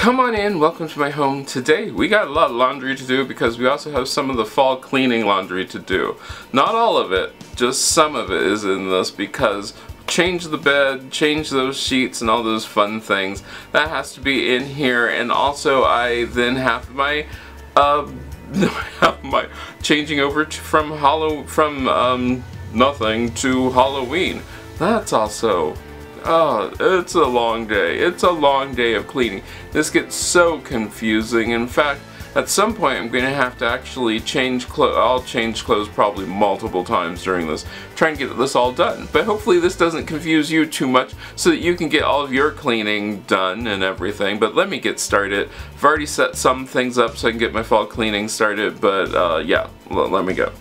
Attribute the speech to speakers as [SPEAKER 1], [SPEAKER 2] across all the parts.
[SPEAKER 1] Come on in, welcome to my home. Today we got a lot of laundry to do because we also have some of the fall cleaning laundry to do. Not all of it, just some of it is in this because change the bed, change those sheets and all those fun things. That has to be in here, and also I then have my changing over from nothing to Halloween. That's also it's a long day. It's a long day of cleaning. This gets so confusing. In fact, at some point I'm going to have to actually change clothes. I'll change clothes probably multiple times during this, trying to get this all done. But hopefully this doesn't confuse you too much so that you can get all of your cleaning done and everything. But let me get started. I've already set some things up so I can get my fall cleaning started, but yeah, let me go.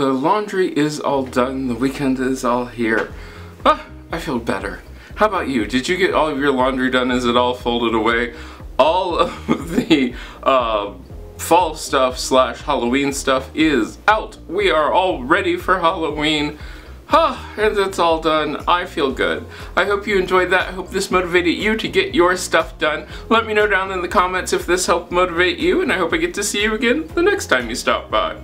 [SPEAKER 1] the laundry is all done, the weekend is all here. Ah, I feel better. How about you? Did you get all of your laundry done? Is it all folded away? All of the fall stuff / Halloween stuff is out. We are all ready for Halloween. And it's all done. I feel good. I hope you enjoyed that. I hope this motivated you to get your stuff done. Let me know down in the comments if this helped motivate you, and I hope I get to see you again the next time you stop by.